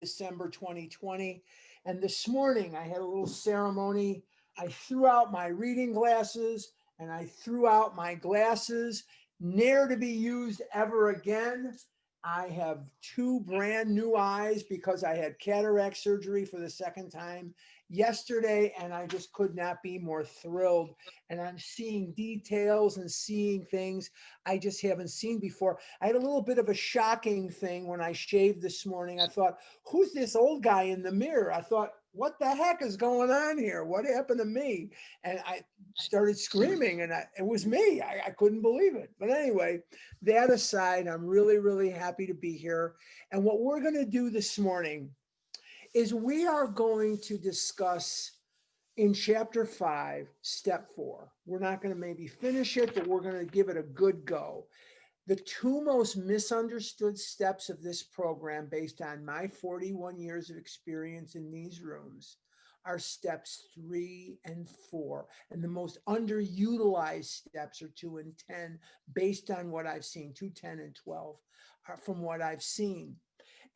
December 2020. And this morning I had a little ceremony. I threw out my reading glasses and I threw out my glasses, ne'er to be used ever again. I have two brand new eyes because I had cataract surgery for the second time yesterday, and I just could not be more thrilled. And I'm seeing details and seeing things I just haven't seen before. I had a little bit of a shocking thing when I shaved this morning. I thought, who's this old guy in the mirror? I thought, what the heck is going on here? What happened to me? And I started screaming, and it was me. I couldn't believe it. But anyway, that aside, I'm really, really happy to be here. And what we're going to do this morning is we are going to discuss in chapter 5, step 4. We're not going to maybe finish it, but we're going to give it a good go. The two most misunderstood steps of this program, based on my 41 years of experience in these rooms, are steps 3 and 4. And the most underutilized steps are 2 and 10, based on what I've seen. 2, 10, and 12 are from what I've seen.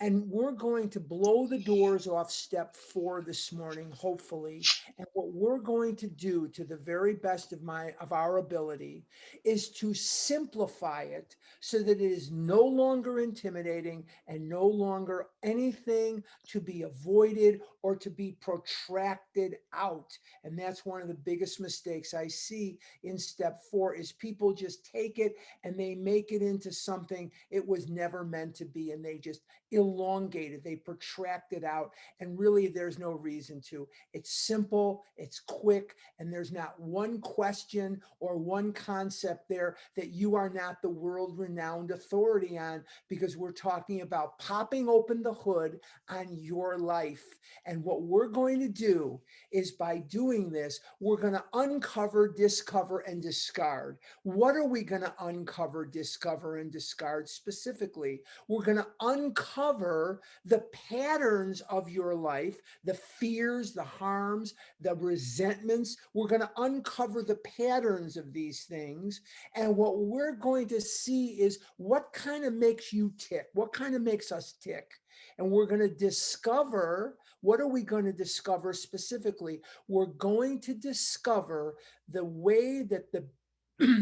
And we're going to blow the doors off step 4 this morning, hopefully. And what we're going to do, to the very best of our ability, is to simplify it so that it is no longer intimidating and no longer anything to be avoided or to be protracted out. And that's one of the biggest mistakes I see in step 4 is people just take it and they make it into something it was never meant to be, and they just elongate it, they protract it out, and really there's no reason to. It's simple, it's quick, and there's not one question or one concept there that you are not the world-renowned authority on, because we're talking about popping open the hood on your life. And what we're going to do is, by doing this, we're going to uncover, discover, and discard. What are we going to uncover, discover, and discard specifically? We're going to uncover the patterns of your life, the fears, the harms, the resentments. We're going to uncover the patterns of these things. And what we're going to see is what kind of makes you tick, what kind of makes us tick. And we're going to discover, what are we going to discover specifically? We're going to discover the way that the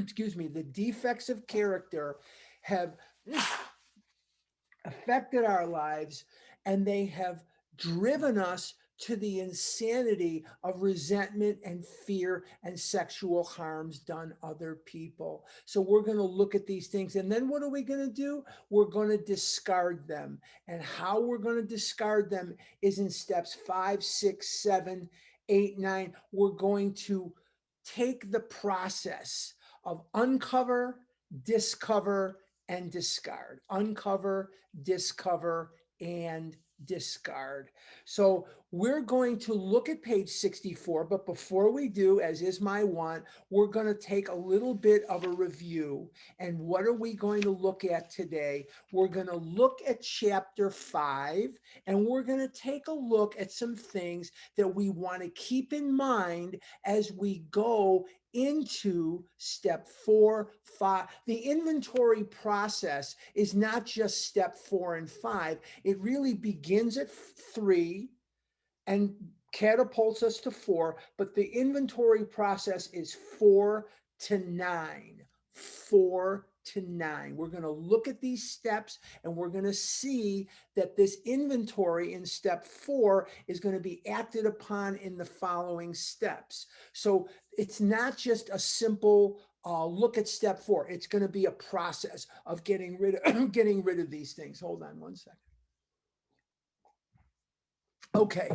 excuse me, the defects of character have affected our lives, and they have driven us to the insanity of resentment and fear and sexual harms done other people. So we're going to look at these things, and then what are we going to do? We're going to discard them. And how we're going to discard them is in steps 5, 6, 7, 8, 9. We're going to take the process of uncover, discover, and discard. Uncover, discover, and discard. So we're going to look at page 64, but before we do, as is my want, we're going to take a little bit of a review. And what are we going to look at today? We're going to look at chapter 5, and we're going to take a look at some things that we want to keep in mind as we go into step 4, 5. The inventory process is not just step 4 and 5. It really begins at 3 and catapults us to 4, but the inventory process is 4 to 9. 4 to 9. We're going to look at these steps, and we're going to see that this inventory in step 4 is going to be acted upon in the following steps. So it's not just a simple look at step 4. It's going to be a process of getting rid of these things. Hold on one second. Okay.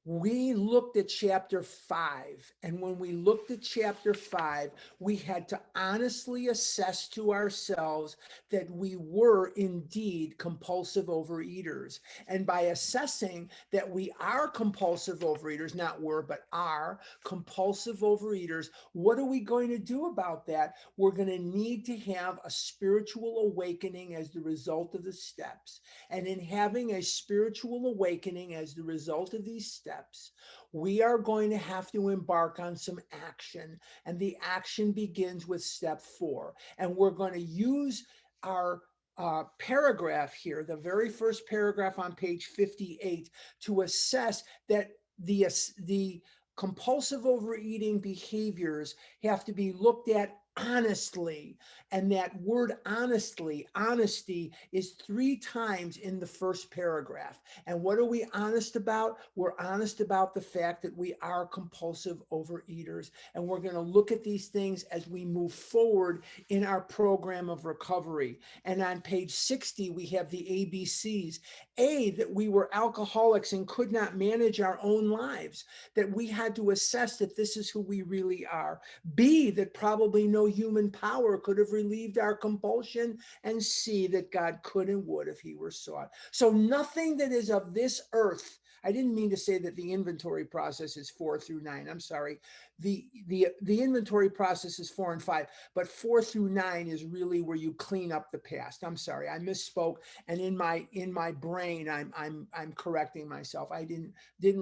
We looked at chapter 5, and when we looked at chapter 5, we had to honestly assess to ourselves that we were indeed compulsive overeaters. And by assessing that we are compulsive overeaters, not were, but are compulsive overeaters, what are we going to do about that? We're going to need to have a spiritual awakening as the result of the steps. And in having a spiritual awakening as the result of these steps, we are going to have to embark on some action. And the action begins with step 4. And we're going to use our paragraph here, the very first paragraph on page 58, to assess that the compulsive overeating behaviors have to be looked at honestly. And that word honestly, honesty, is 3 times in the first paragraph. And what are we honest about? We're honest about the fact that we are compulsive overeaters. And we're going to look at these things as we move forward in our program of recovery. And on page 60, we have the ABCs. A, that we were alcoholics and could not manage our own lives, that we had to assess that this is who we really are. B, that probably no human power could have relieved our compulsion. And C, that God could and would if he were sought. So nothing that is of this earth. I didn't mean to say that the inventory process is 4 through 9. I'm sorry. The inventory process is 4 and 5, but 4 through 9 is really where you clean up the past. I'm sorry, I misspoke, and in my brain, I'm correcting myself. I didn't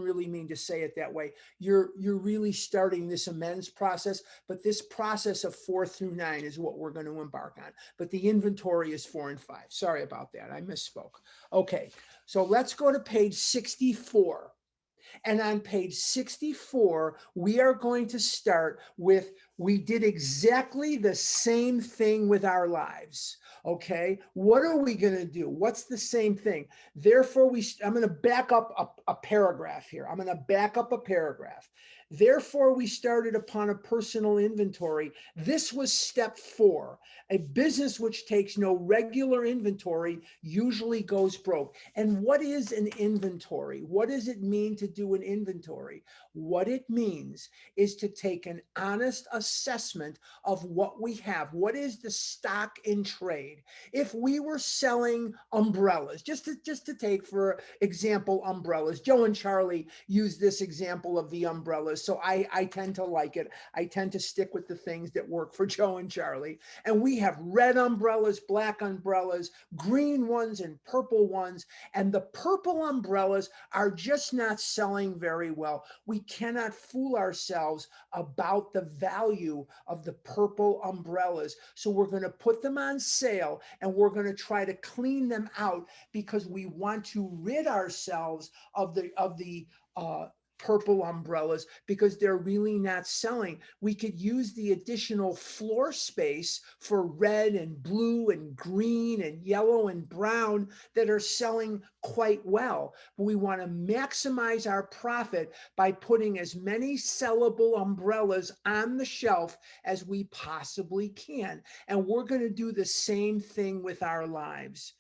really mean to say it that way. You're really starting this amends process, but this process of 4 through 9 is what we're going to embark on. But the inventory is 4 and 5. Sorry about that. I misspoke. Okay, so let's go to page 64. And on page 64, we are going to start with, we did exactly the same thing with our lives. Okay, what are we going to do? What's the same thing? Therefore, I'm going to back up a paragraph here. I'm going to back up a paragraph. Therefore, we started upon a personal inventory. This was step 4. A business which takes no regular inventory usually goes broke. And what is an inventory? What does it mean to do an inventory? What it means is to take an honest assessment of what we have. What is the stock in trade? If we were selling umbrellas, just to take for example umbrellas, Joe and Charlie use this example of the umbrellas, so I tend to like it. I tend to stick with the things that work for Joe and Charlie. And we have red umbrellas, black umbrellas, green ones, and purple ones. And the purple umbrellas are just not selling very well. We cannot fool ourselves about the value of the purple umbrellas. So we're going to put them on sale, and we're going to try to clean them out because we want to rid ourselves of the purple umbrellas because they're really not selling. We could use the additional floor space for red and blue and green and yellow and brown that are selling quite well. But we want to maximize our profit by putting as many sellable umbrellas on the shelf as we possibly can. And we're going to do the same thing with our lives.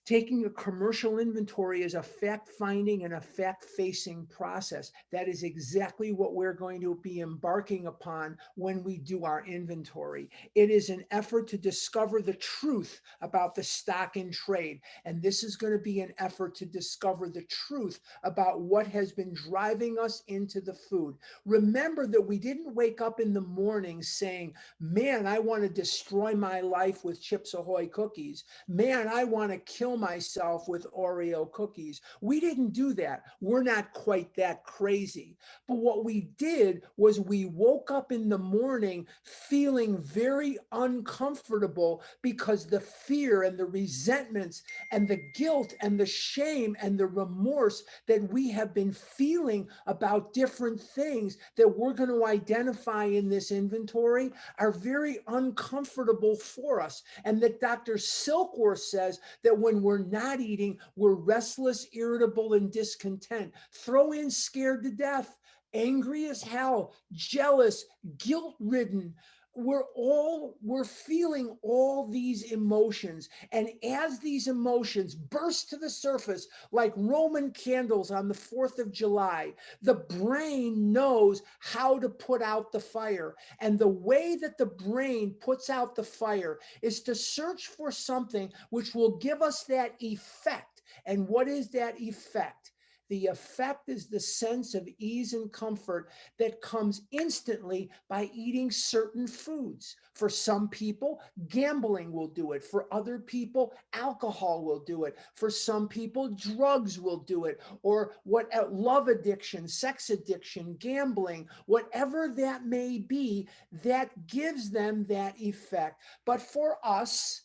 Taking a commercial inventory is a fact-finding and a fact-facing process. That is exactly what we're going to be embarking upon when we do our inventory. It is an effort to discover the truth about the stock in trade. And this is going to be an effort to discover the truth about what has been driving us into the food. Remember that we didn't wake up in the morning saying, man, I want to destroy my life with Chips Ahoy cookies. Man, I want to kill myself with Oreo cookies. We didn't do that. We're not quite that crazy. But what we did was we woke up in the morning feeling very uncomfortable because the fear and the resentments and the guilt and the shame and the remorse that we have been feeling about different things that we're going to identify in this inventory are very uncomfortable for us. And that Dr. Silkworth says that when we're not eating, we're restless, irritable, and discontent. Throw in scared to death, angry as hell, jealous, guilt-ridden. We're feeling all these emotions. And as these emotions burst to the surface like Roman candles on the 4th of July, the brain knows how to put out the fire. And the way that the brain puts out the fire is to search for something which will give us that effect. And what is that effect? The effect is the sense of ease and comfort that comes instantly by eating certain foods. For some people, gambling will do it. For other people, alcohol will do it. For some people, drugs will do it. Or what love addiction, sex addiction, gambling, whatever that may be, that gives them that effect. But for us,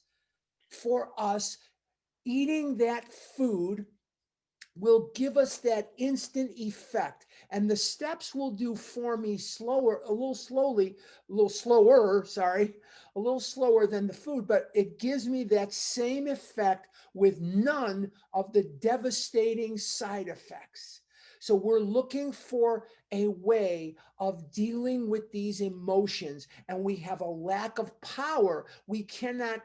for us, eating that food will give us that instant effect. And the steps will do for me slower, a little slowly, a little slower, sorry, a little slower than the food, but it gives me that same effect with none of the devastating side effects. So we're looking for a way of dealing with these emotions, and we have a lack of power. We cannot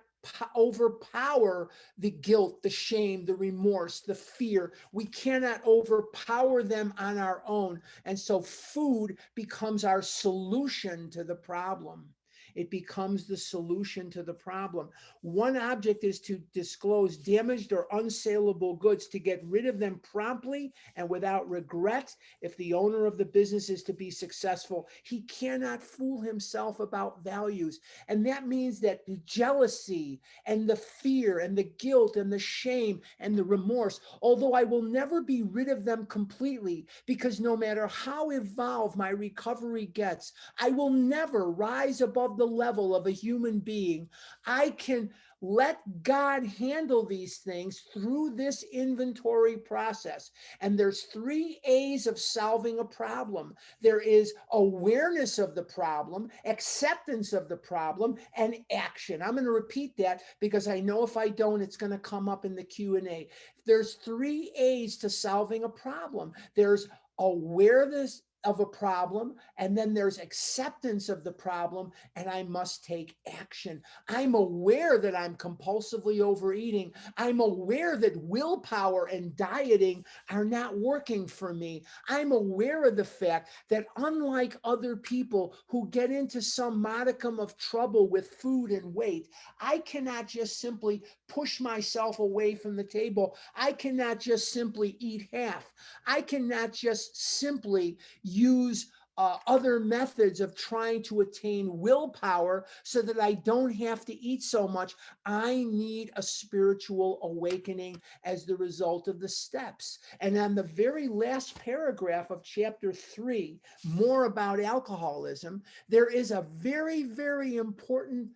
overpower the guilt, the shame, the remorse, the fear. We cannot overpower them on our own. And so food becomes our solution to the problem. It becomes the solution to the problem. One object is to disclose damaged or unsaleable goods, to get rid of them promptly and without regret. If the owner of the business is to be successful, he cannot fool himself about values. And that means that the jealousy and the fear and the guilt and the shame and the remorse, although I will never be rid of them completely, because no matter how evolved my recovery gets, I will never rise above the level of a human being. I can let God handle these things through this inventory process. And there's 3 A's of solving a problem. There is awareness of the problem, acceptance of the problem, and action. I'm going to repeat that because I know if I don't, it's going to come up in the Q&A. There's 3 A's to solving a problem. There's awareness of a problem, and then there's acceptance of the problem, and I must take action. I'm aware that I'm compulsively overeating. I'm aware that willpower and dieting are not working for me. I'm aware of the fact that unlike other people who get into some modicum of trouble with food and weight, I cannot just simply push myself away from the table. I cannot just simply eat half. I cannot just simply use other methods of trying to attain willpower so that I don't have to eat so much. I need a spiritual awakening as the result of the steps. And on the very last paragraph of chapter 3, more about alcoholism, there is a very, very important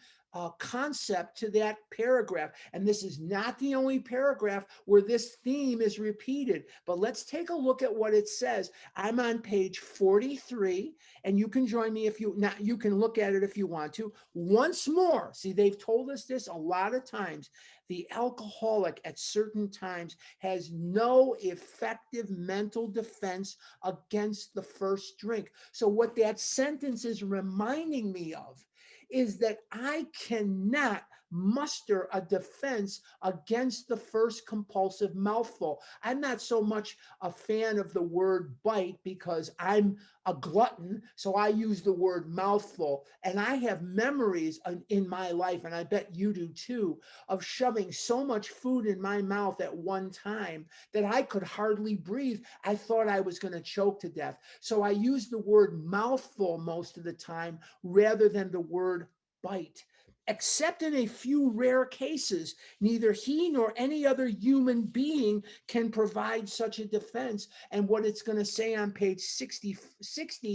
concept to that paragraph. And this is not the only paragraph where this theme is repeated, but let's take a look at what it says. I'm on page 43, and you can join me if you not, you can look at it if you want to. Once more, see, they've told us this a lot of times. The alcoholic at certain times has no effective mental defense against the first drink. So what that sentence is reminding me of is that I cannot muster a defense against the first compulsive mouthful. I'm not so much a fan of the word bite because I'm a glutton, so I use the word mouthful. And I have memories in my life, and I bet you do too, of shoving so much food in my mouth at one time that I could hardly breathe. I thought I was going to choke to death. So I use the word mouthful most of the time rather than the word bite. Except in a few rare cases, neither he nor any other human being can provide such a defense. And what it's going to say on page 60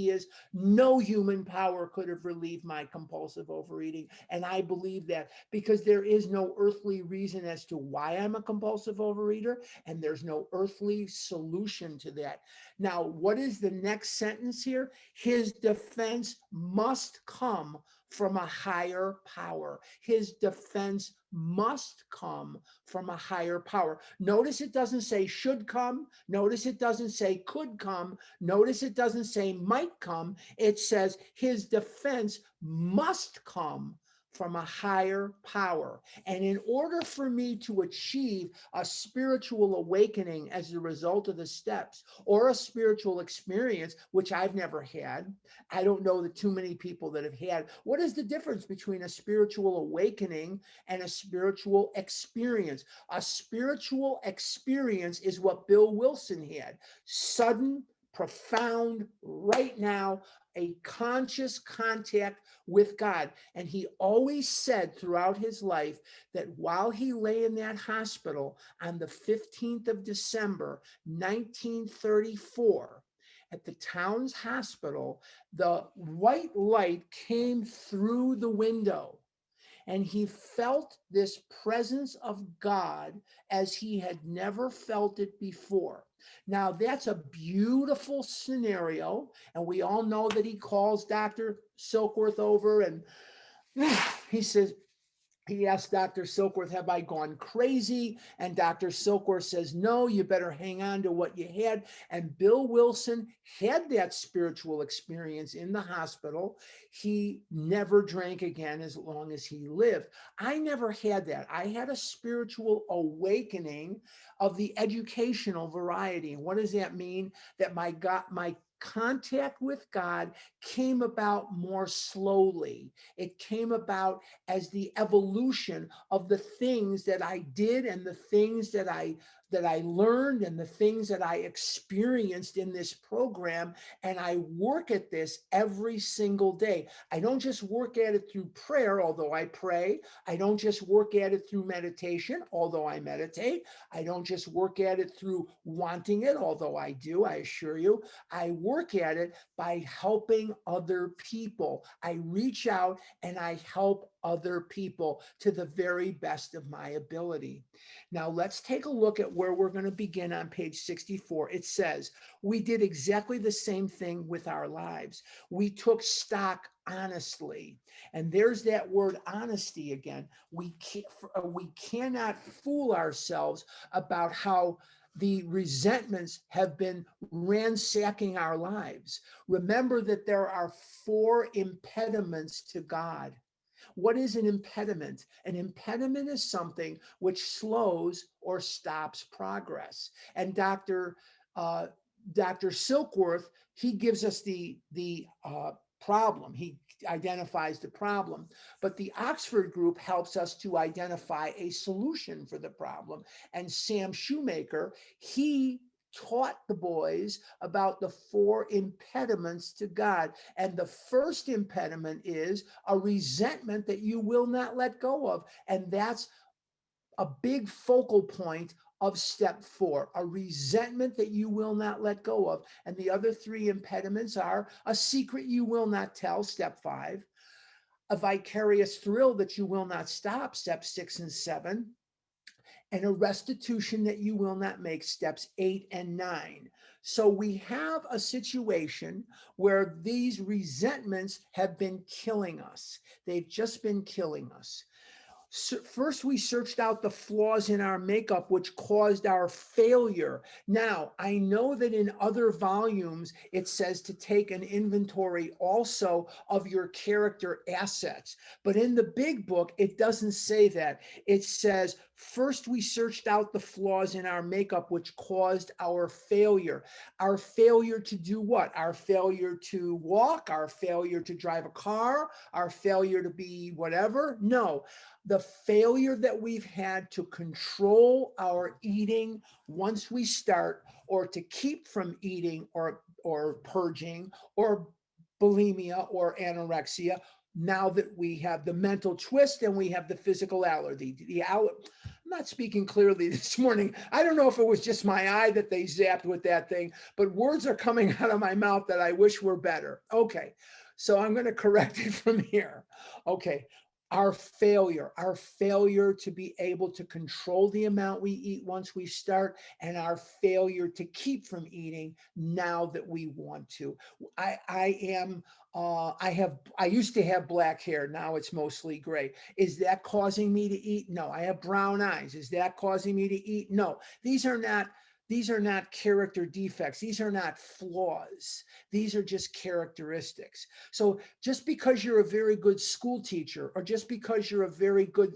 is no human power could have relieved my compulsive overeating. And I believe that because there is no earthly reason as to why I'm a compulsive overeater, and there's no earthly solution to that. Now, what is the next sentence here? His defense must come from a higher power. His defense must come from a higher power. Notice it doesn't say should come. Notice it doesn't say could come. Notice it doesn't say might come. It says his defense must come from a higher power. And in order for me to achieve a spiritual awakening as a result of the steps, or a spiritual experience, which I've never had, I don't know that too many people that have had. What is the difference between a spiritual awakening and a spiritual experience? A spiritual experience is what Bill Wilson had. Sudden, profound, right now, a conscious contact with God. And he always said throughout his life that while he lay in that hospital on the 15th of December, 1934, at the town's hospital, the white light came through the window. and he felt this presence of God as he had never felt it before. Now, that's a beautiful scenario, and we all know that he calls Dr. Silkworth over and he says, he asked Dr. Silkworth, have I gone crazy? And Dr. Silkworth says, no, you better hang on to what you had. And Bill Wilson had that spiritual experience in the hospital. He never drank again as long as he lived. I never had that. I had a spiritual awakening of the educational variety. And what does that mean? That my contact with God came about more slowly. It came about as the evolution of the things that I did and the things that I learned and the things that I experienced in this program. And I work at this every single day. I don't just work at it through prayer, although I pray. I don't just work at it through meditation, although I meditate. I don't just work at it through wanting it, although I do, I assure you. I work at it by helping other people. I reach out and I help other people to the very best of my ability. Now, let's take a look at where we're going to begin on page 64. It says, we did exactly the same thing with our lives. We took stock honestly. And there's that word honesty again. We cannot fool ourselves about how the resentments have been ransacking our lives. Remember that there are 4 impediments to God. What is an impediment? An impediment is something which slows or stops progress. And Dr. Silkworth, he gives us the problem. He identifies the problem, but the Oxford group helps us to identify a solution for the problem. And Sam Shoemaker, he taught the boys about the 4 impediments to God. And the first impediment is a resentment that you will not let go of. And that's a big focal point of step 4, a resentment that you will not let go of. And the other 3 impediments are a secret you will not tell, step 5, a vicarious thrill that you will not stop, step 6 and 7, and a restitution that you will not make, steps 8 and 9. So we have a situation where these resentments have been killing us. They've just been killing us. So first, we searched out the flaws in our makeup, which caused our failure. Now, I know that in other volumes, it says to take an inventory also of your character assets. But in the big book, it doesn't say that. It says, first, we searched out the flaws in our makeup, which caused our failure. Our failure to do what? Our failure to walk, our failure to drive a car, our failure to be whatever? No. The failure that we've had to control our eating once we start, or to keep from eating or purging or bulimia or anorexia, now that we have the mental twist and we have the physical allergy. I'm not speaking clearly this morning. I don't know if it was just my eye that they zapped with that thing, but words are coming out of my mouth that I wish were better. Okay, so I'm going to correct it from here. Okay. Our failure to be able to control the amount we eat once we start, and our failure to keep from eating now that we want to. I used to have black hair. Now it's mostly gray. Is that causing me to eat? No. I have brown eyes. Is that causing me to eat? No. These are not character defects. These are not flaws. These are just characteristics. So just because you're a very good school teacher, or just because you're a very good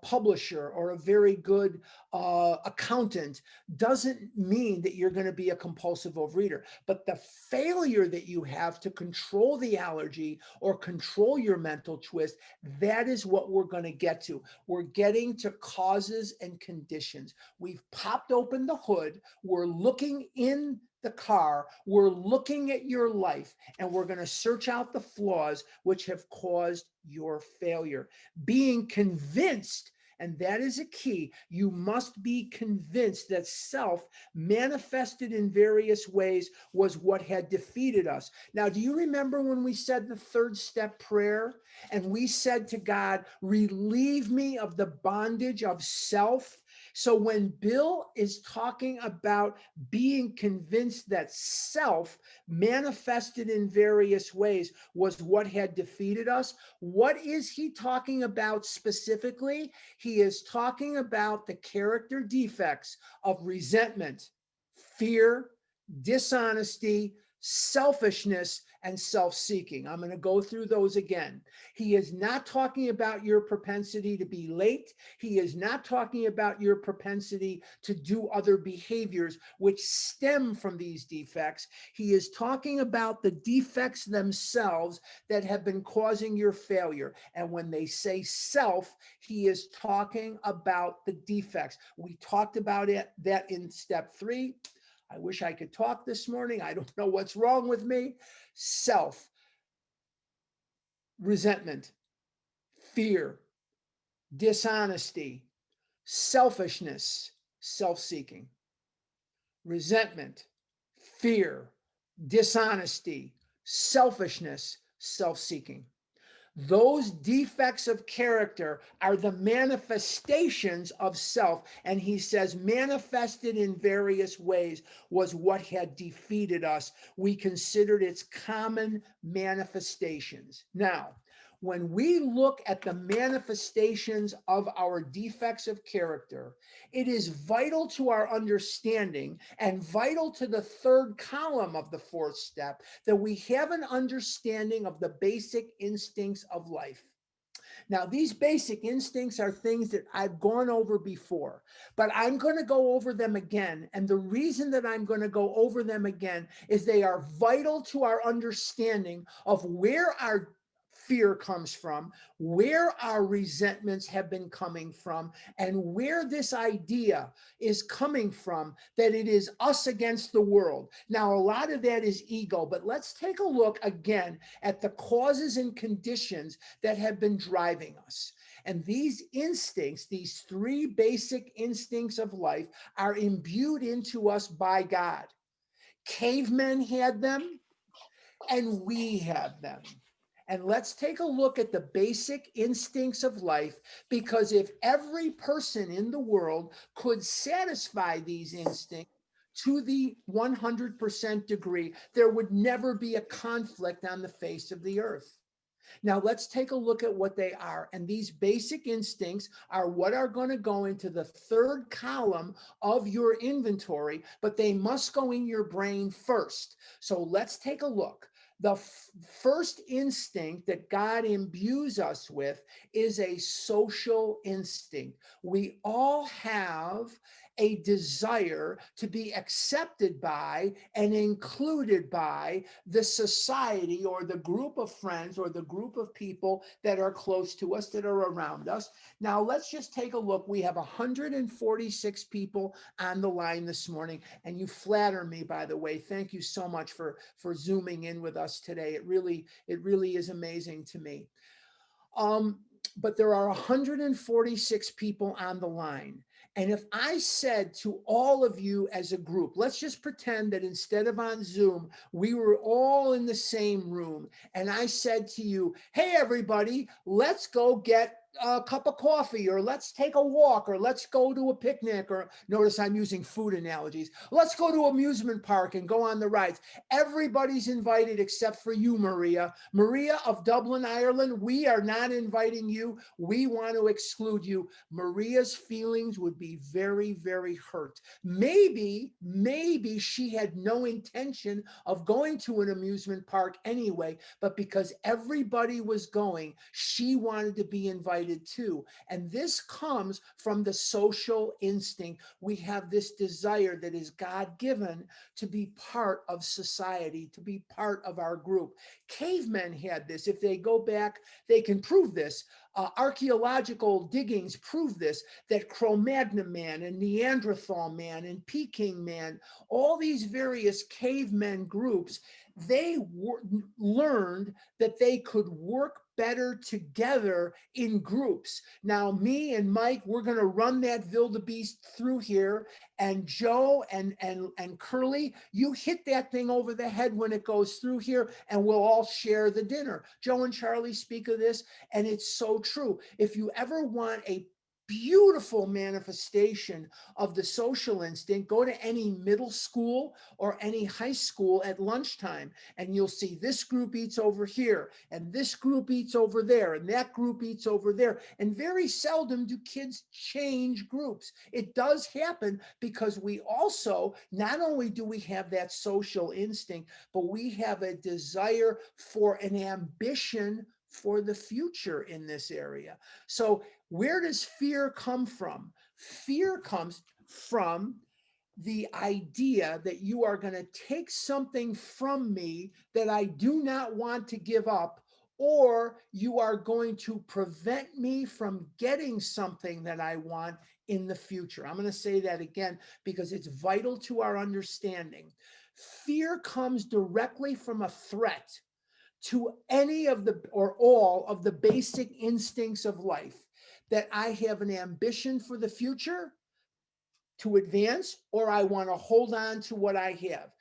publisher or a very good accountant, doesn't mean that you're going to be a compulsive overeater. But the failure that you have to control the allergy or control your mental twist, that is what we're going to get to. We're getting to causes and conditions. We've popped open the hood. We're looking in the car. We're looking at your life, and we're going to search out the flaws which have caused your failure. Being convinced And that is a key. You must be convinced that self, manifested in various ways, was what had defeated us. Now, do you remember when we said the third step prayer and we said to God, relieve me of the bondage of self? So when Bill is talking about being convinced that self, manifested in various ways, was what had defeated us, what is he talking about specifically? He is talking about the character defects of resentment, fear, dishonesty, selfishness, and self-seeking. I'm going to go through those again. He is not talking about your propensity to be late. He is not talking about your propensity to do other behaviors which stem from these defects. He is talking about the defects themselves that have been causing your failure. And when they say self, he is talking about the defects. We talked about that in step 3. I wish I could talk this morning. I don't know what's wrong with me. Self, resentment, fear, dishonesty, selfishness, self-seeking. Resentment, fear, dishonesty, selfishness, self-seeking. Those defects of character are the manifestations of self. And he says, manifested in various ways was what had defeated us. We considered its common manifestations. Now, when we look at the manifestations of our defects of character, it is vital to our understanding and vital to the third column of the fourth step that we have an understanding of the basic instincts of life. Now, these basic instincts are things that I've gone over before, but I'm going to go over them again. And the reason that I'm going to go over them again is they are vital to our understanding of where our fear comes from, where our resentments have been coming from, and where this idea is coming from that it is us against the world. Now, a lot of that is ego, but let's take a look again at the causes and conditions that have been driving us. And these instincts, these 3 basic instincts of life, are imbued into us by God. Cavemen had them, and we have them. And let's take a look at the basic instincts of life, because if every person in the world could satisfy these instincts to the 100% degree, there would never be a conflict on the face of the earth. Now, let's take a look at what they are. And these basic instincts are what are going to go into the third column of your inventory, but they must go in your brain first. So let's take a look. The first instinct that God imbues us with is a social instinct. We all have a desire to be accepted by and included by the society or the group of friends or the group of people that are close to us, that are around us. Now, let's just take a look. We have 146 people on the line this morning, and you flatter me, by the way. Thank you so much for zooming in with us today. It really is amazing to me. But there are 146 people on the line. And if I said to all of you as a group, let's just pretend that instead of on Zoom, we were all in the same room. And I said to you, hey, everybody, let's go get a cup of coffee, or let's take a walk, or let's go to a picnic, or notice I'm using food analogies. Let's go to an amusement park and go on the rides. Everybody's invited except for you, Maria. Maria of Dublin, Ireland, we are not inviting you. We want to exclude you. Maria's feelings would be very, very hurt. Maybe she had no intention of going to an amusement park anyway, but because everybody was going, she wanted to be invited too. And this comes from the social instinct. We have this desire that is God-given to be part of society, to be part of our group. Cavemen had this. If they go back, they can prove this. Archaeological diggings prove this, that Cro-Magnon man and Neanderthal man and Peking man, all these various cavemen groups, they learned that they could work better together in groups. Now, me and Mike, we're going to run that wildebeest through here, and Joe and Curly, you hit that thing over the head when it goes through here, and we'll all share the dinner. Joe and Charlie speak of this, and it's so true. If you ever want a beautiful manifestation of the social instinct, go to any middle school or any high school at lunchtime, and you'll see this group eats over here, and this group eats over there, and that group eats over there. And very seldom do kids change groups. It does happen because we also, not only do we have that social instinct, but we have a desire for an ambition for the future in this area. So where does fear come from? Fear comes from the idea that you are going to take something from me that I do not want to give up, or you are going to prevent me from getting something that I want in the future. I'm going to say that again because it's vital to our understanding. Fear comes directly from a threat to any of the or all of the basic instincts of life, that I have an ambition for the future to advance, or I want to hold on to what I have.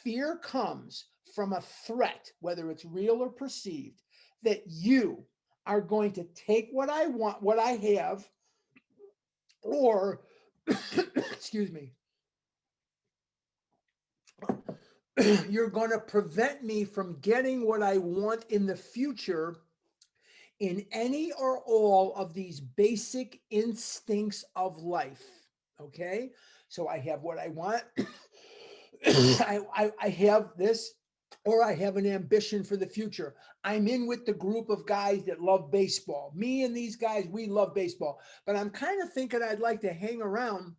Fear comes from a threat, whether it's real or perceived, that you are going to take what I want, what I have, or, excuse me, you're going to prevent me from getting what I want in the future in any or all of these basic instincts of life. Okay, so I have what I want. I have this, or I have an ambition for the future. I'm in with the group of guys that love baseball. Me and these guys, we love baseball, but I'm kind of thinking I'd like to hang around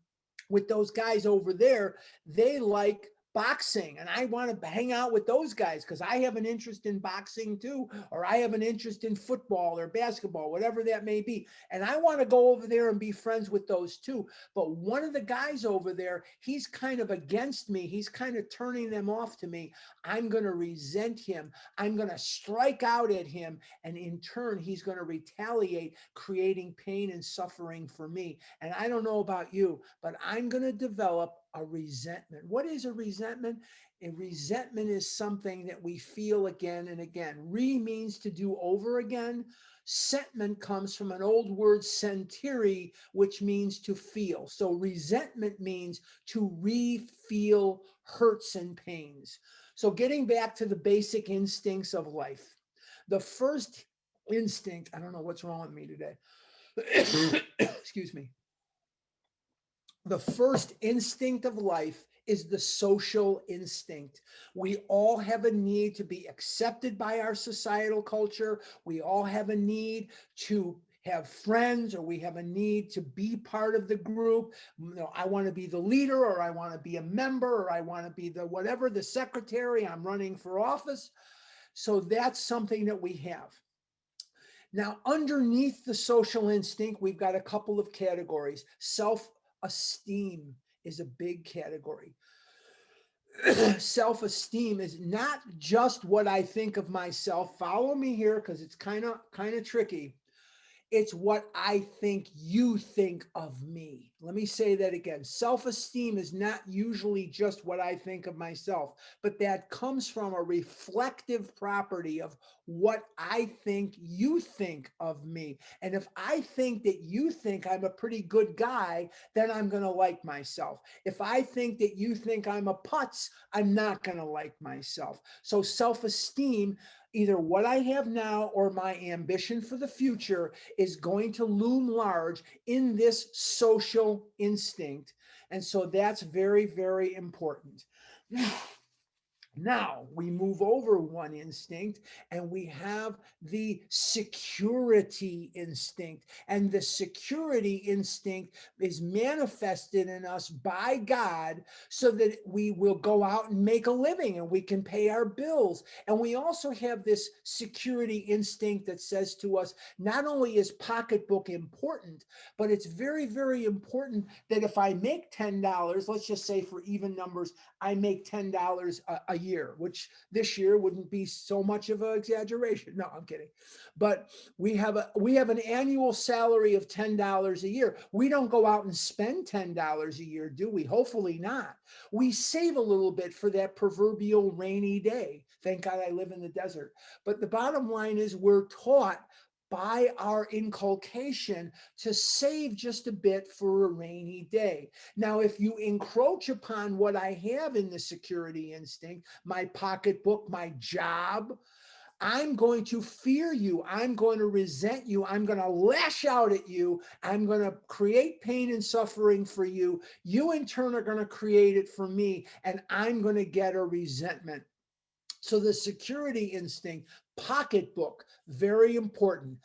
with those guys over there. They like boxing, and I want to hang out with those guys because I have an interest in boxing too, or I have an interest in football or basketball, whatever that may be. And I want to go over there and be friends with those too. But one of the guys over there, he's kind of against me. He's kind of turning them off to me. I'm going to resent him. I'm going to strike out at him. And in turn, he's going to retaliate, creating pain and suffering for me. And I don't know about you, but I'm going to develop a resentment. What is a resentment? A resentment is something that we feel again and again. Re means to do over again. Sentiment comes from an old word, sentiri, which means to feel. So resentment means to re-feel hurts and pains. So getting back to the basic instincts of life. The first instinct, I don't know what's wrong with me today. Excuse me. The first instinct of life is the social instinct. We all have a need to be accepted by our societal culture. We all have a need to have friends, or we have a need to be part of the group. You know, I want to be the leader, or I want to be a member, or I want to be the whatever, the secretary, I'm running for office. So that's something that we have. Now, underneath the social instinct, we've got a couple of categories. Self-esteem is a big category. Self-esteem is not just what I think of myself. Follow me here because it's kind of tricky. It's what I think you think of me. Let me say that again. Self-esteem is not usually just what I think of myself, but that comes from a reflective property of what I think you think of me. And if I think that you think I'm a pretty good guy, then I'm going to like myself. If I think that you think I'm a putz, I'm not going to like myself. So self-esteem, either what I have now or my ambition for the future, is going to loom large in this social instinct. And so that's very, very important. Now we move over one instinct and we have the security instinct. And the security instinct is manifested in us by God so that we will go out and make a living and we can pay our bills. And we also have this security instinct that says to us, not only is pocketbook important, but it's very, very important that if I make $10, let's just say for even numbers, I make $10 a year, which this year wouldn't be so much of an exaggeration. No, I'm kidding. But we have an annual salary of $10 a year. We don't go out and spend $10 a year, do we? Hopefully not. We save a little bit for that proverbial rainy day. Thank God I live in the desert. But the bottom line is we're taught by our inculcation to save just a bit for a rainy day. Now, if you encroach upon what I have in the security instinct, my pocketbook, my job, I'm going to fear you. I'm going to resent you. I'm going to lash out at you. I'm going to create pain and suffering for you. You, in turn, are going to create it for me, and I'm going to get a resentment. So the security instinct, pocketbook, very important.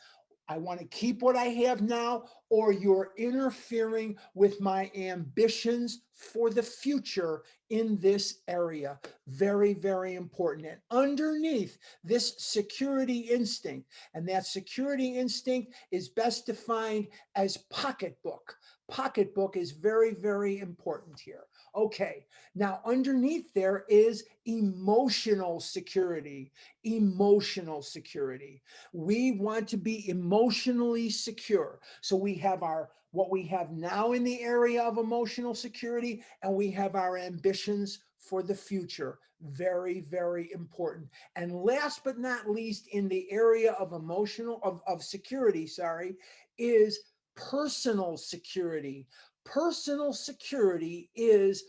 I want to keep what I have now, or you're interfering with my ambitions for the future in this area. Very, very important. And underneath this security instinct, and that security instinct is best defined as pocketbook. Pocketbook is very, very important here. Okay, now underneath there is emotional security. Emotional security. We want to be emotionally secure. So we have what we have now in the area of emotional security, and we have our ambitions for the future. Very, very important. And last but not least, in the area of of security, sorry, is personal security. Personal security is,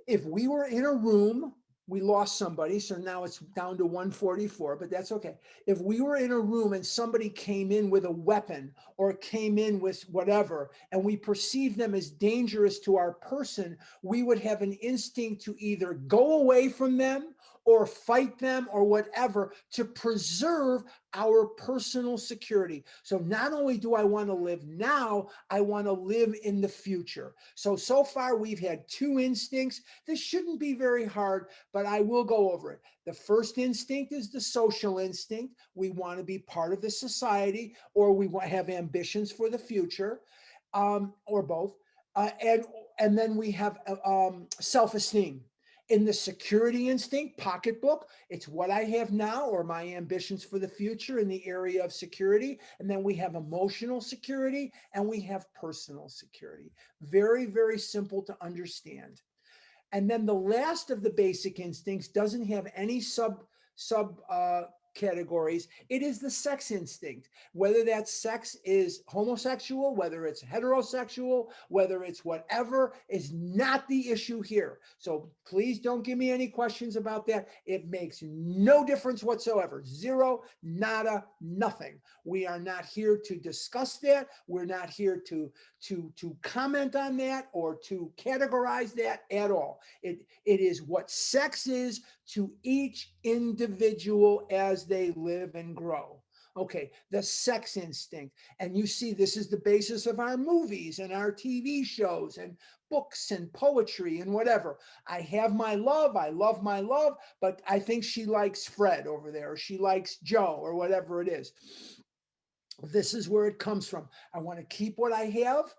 if we were in a room, we lost somebody, so now it's down to 144, but that's okay. If we were in a room and somebody came in with a weapon or came in with whatever, and we perceived them as dangerous to our person, we would have an instinct to either go away from them or fight them or whatever to preserve our personal security. So not only do I want to live now, I want to live in the future. So far we've had two instincts. This shouldn't be very hard, but I will go over it. The first instinct is the social instinct. We want to be part of the society, or we have ambitions for the future, or both. And then we have self-esteem. In the security instinct pocketbook, it's what I have now or my ambitions for the future in the area of security. And then we have emotional security and we have personal security. Very, very simple to understand. And then the last of the basic instincts doesn't have any sub categories. It is the sex instinct, whether that sex is homosexual, whether it's heterosexual, whether it's whatever, is not the issue here. So please don't give me any questions about that. It makes no difference whatsoever. Zero, nada, nothing. We are not here to discuss that. We're not here to comment on that or to categorize that at all. It is what sex is to each individual as they live and grow. Okay, the sex instinct. And you see, this is the basis of our movies and our TV shows and books and poetry and whatever. I have my love, I love my love, but I think she likes Fred over there, or she likes Joe, or whatever it is. This is where it comes from. I want to keep what I have.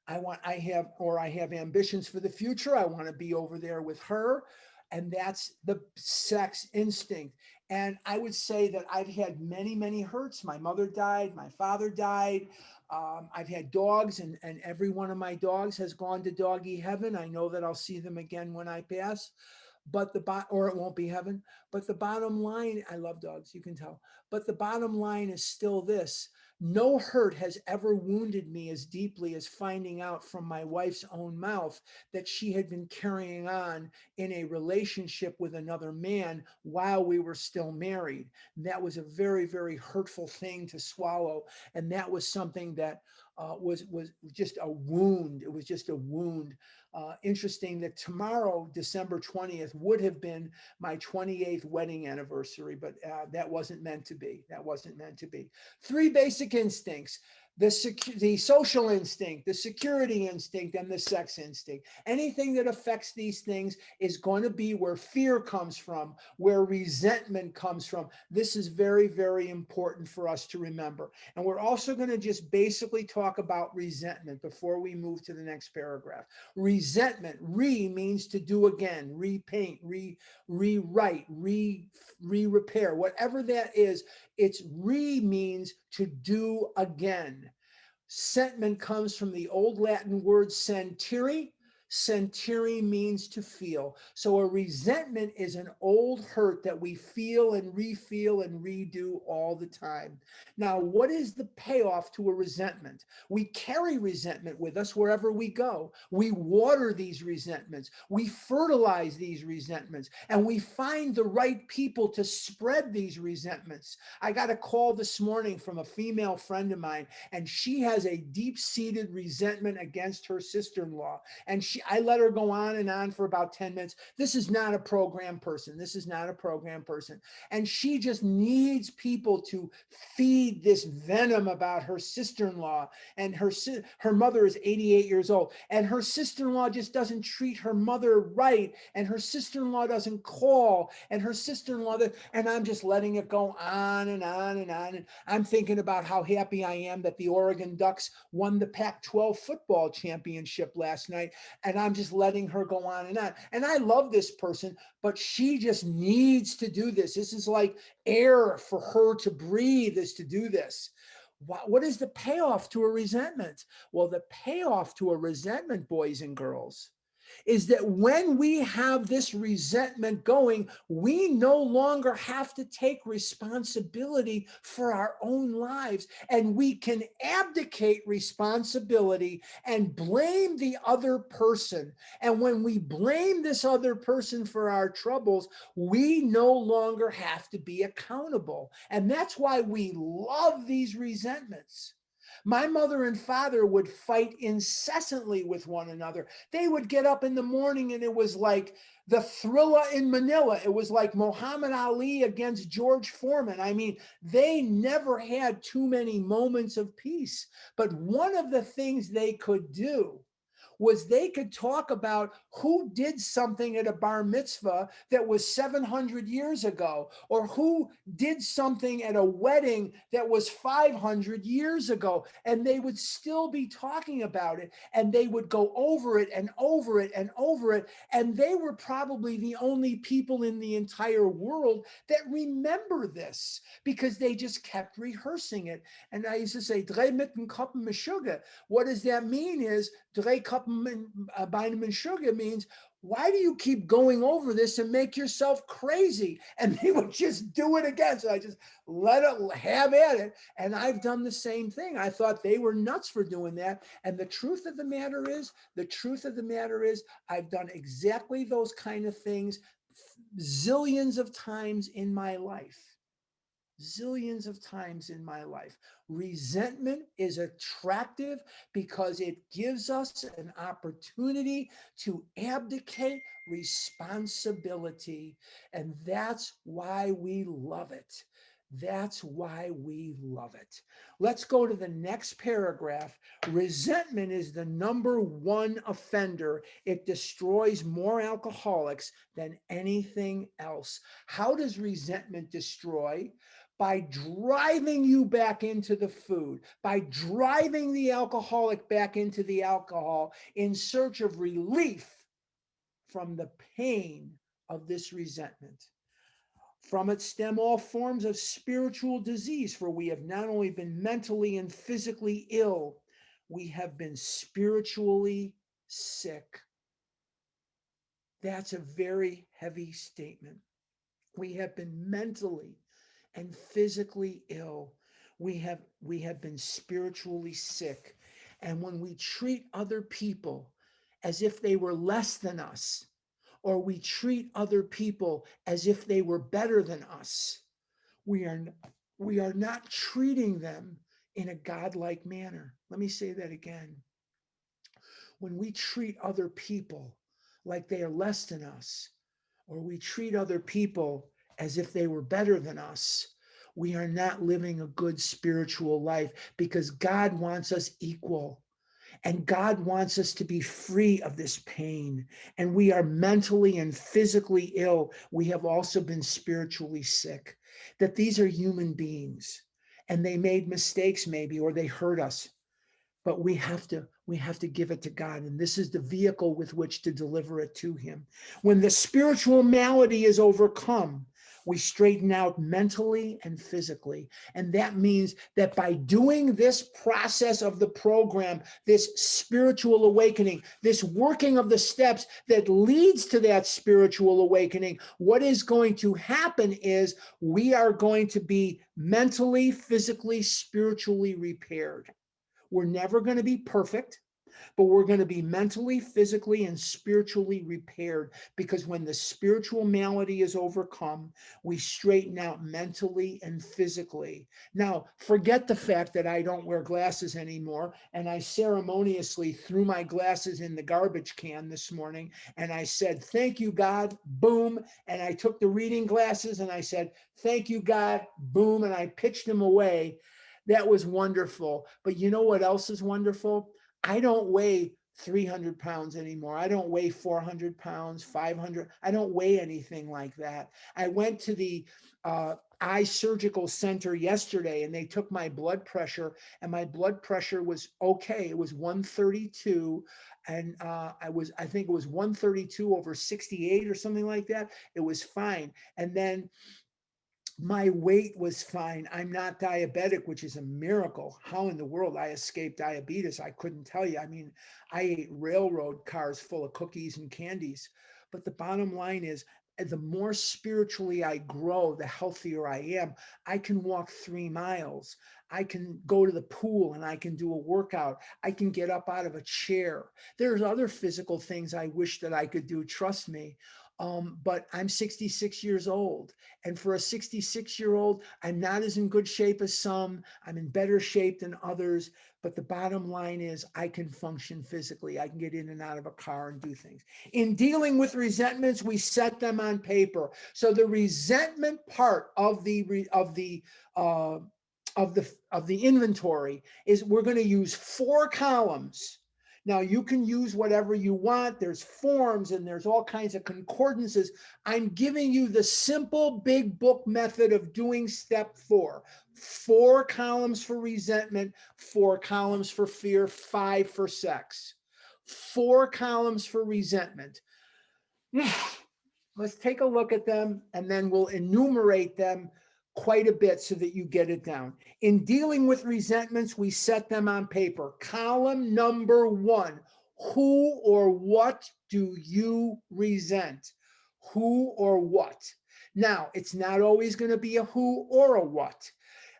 I have ambitions for the future. I want to be over there with her. And that's the sex instinct. And I would say that I've had many, many hurts. My mother died, my father died. I've had dogs, and every one of my dogs has gone to doggy heaven. I know that I'll see them again when I pass. Or it won't be heaven. But the bottom line, I love dogs, you can tell. But the bottom line is still this: no hurt has ever wounded me as deeply as finding out from my wife's own mouth that she had been carrying on in a relationship with another man while we were still married. That was a very, very hurtful thing to swallow. And that was something that was just a wound. It was just a wound. Interesting that tomorrow, December 20th, would have been my 28th wedding anniversary, but that wasn't meant to be. That wasn't meant to be. Three basic instincts: the social instinct, the security instinct, and the sex instinct. Anything that affects these things is going to be where fear comes from, where resentment comes from. This is very, very important for us to remember. And we're also going to just basically talk about resentment before we move to the next paragraph. Resentment, means to do again, repaint, rewrite, repair, whatever that is. It's means to do again. Sentiment comes from the old Latin word sentire. Sentire means to feel. So a resentment is an old hurt that we feel and redo all the time. Now, what is the payoff to a resentment? We carry resentment with us wherever we go. We water these resentments. We fertilize these resentments, and we find the right people to spread these resentments. I got a call this morning from a female friend of mine, and she has a deep-seated resentment against her sister-in-law. And I let her go on and on for about 10 minutes. This is not a program person. This is not a program person. And she just needs people to feed this venom about her sister-in-law. And her mother is 88 years old. And her sister-in-law just doesn't treat her mother right. And her sister-in-law doesn't call. And her sister-in-law, and I'm just letting it go on and on and on. And I'm thinking about how happy I am that the Oregon Ducks won the Pac-12 football championship last night. And I'm just letting her go on and on. And I love this person, but she just needs to do this. This is like air for her to breathe, is to do this. What is the payoff to a resentment? Well, the payoff to a resentment, boys and girls, is that when we have this resentment going, we no longer have to take responsibility for our own lives, and we can abdicate responsibility and blame the other person. And when we blame this other person for our troubles, we no longer have to be accountable. And that's why we love these resentments. My mother and father would fight incessantly with one another. They would get up in the morning and it was like the Thriller in Manila. It was like Muhammad Ali against George Foreman. I mean, they never had too many moments of peace. But one of the things they could do was they could talk about who did something at a bar mitzvah that was 700 years ago, or who did something at a wedding that was 500 years ago. And they would still be talking about it, and they would go over it and over it and over it. And they were probably the only people in the entire world that remember this, because they just kept rehearsing it. And I used to say, drei mit den Koppen mit Sugar. What does that mean is, drei Koppen Beinem and Sugar means, why do you keep going over this and make yourself crazy? And they would just do it again. So I just let it have at it. And I've done the same thing. I thought they were nuts for doing that. And the truth of the matter is, I've done exactly those kind of things zillions of times in my life. Zillions of times in my life. Resentment is attractive because it gives us an opportunity to abdicate responsibility. And that's why we love it. That's why we love it. Let's go to the next paragraph. Resentment is the number one offender. It destroys more alcoholics than anything else. How does resentment destroy? By driving you back into the food, by driving the alcoholic back into the alcohol in search of relief from the pain of this resentment. From it stem all forms of spiritual disease, for we have not only been mentally and physically ill, we have been spiritually sick. That's a very heavy statement. We have been mentally and physically ill. We have been spiritually sick. And when we treat other people as if they were less than us, or we treat other people as if they were better than us, we are not treating them in a godlike manner. Let me say that again. When we treat other people like they are less than us, or we treat other people as if they were better than us, we are not living a good spiritual life, because God wants us equal. And God wants us to be free of this pain. And we are mentally and physically ill. We have also been spiritually sick. That these are human beings, and they made mistakes maybe, or they hurt us. But we have to give it to God. And this is the vehicle with which to deliver it to him. When the spiritual malady is overcome, we straighten out mentally and physically. And that means that by doing this process of the program, this spiritual awakening, this working of the steps that leads to that spiritual awakening, what is going to happen is we are going to be mentally, physically, spiritually repaired. We're never going to be perfect, but we're going to be mentally, physically, and spiritually repaired, because when the spiritual malady is overcome, we straighten out mentally and physically. Now, forget the fact that I don't wear glasses anymore, and I ceremoniously threw my glasses in the garbage can this morning, and I said, thank you, God, boom, and I took the reading glasses and I said, thank you, God, boom, and I pitched them away. That was wonderful. But you know what else is wonderful? I don't weigh 300 pounds anymore. I don't weigh 400 pounds, 500. I don't weigh anything like that. I went to the eye surgical center yesterday, and they took my blood pressure, and my blood pressure was okay. It was 132. And I think it was 132 over 68 or something like that. It was fine. And then my weight was fine. I'm not diabetic, which is a miracle. How in the world I escaped diabetes, I couldn't tell you. I mean, I ate railroad cars full of cookies and candies. But the bottom line is, the more spiritually I grow, the healthier I am. I can walk 3 miles. I can go to the pool and I can do a workout. I can get up out of a chair. There's other physical things I wish that I could do, trust me. But I'm 66 years old. And for a 66-year-old, I'm not as in good shape as some. I'm in better shape than others. But the bottom line is, I can function physically. I can get in and out of a car and do things. In dealing with resentments, we set them on paper. So the resentment part of uh, the inventory is, we're going to use 4 columns. Now, you can use whatever you want. There's forms and there's all kinds of concordances. I'm giving you the simple big book method of doing step 4. 4 columns for resentment, 4 columns for fear, 5 for sex. 4 columns for resentment. Let's take a look at them, and then we'll enumerate them quite a bit so that you get it down. In dealing with resentments, we set them on paper. Column number 1, who or what do you resent? Who or what? Now, it's not always going to be a who or a what.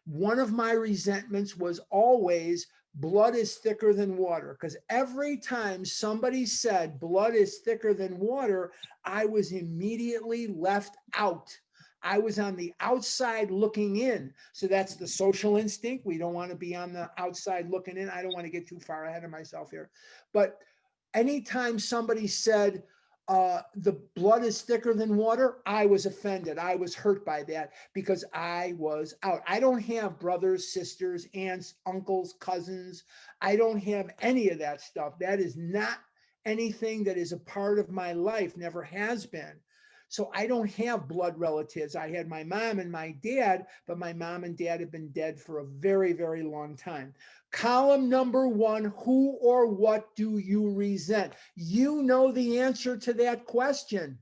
One of my resentments was always, blood is thicker than water, because every time somebody said blood is thicker than water, I was immediately left out. I was on the outside looking in. So that's the social instinct. We don't want to be on the outside looking in. I don't want to get too far ahead of myself here. But anytime somebody said the blood is thicker than water, I was offended. I was hurt by that, because I was out. I don't have brothers, sisters, aunts, uncles, cousins. I don't have any of that stuff. That is not anything that is a part of my life, never has been. So I don't have blood relatives. I had my mom and my dad, but my mom and dad have been dead for a very, very long time. Column number 1, who or what do you resent? You know the answer to that question.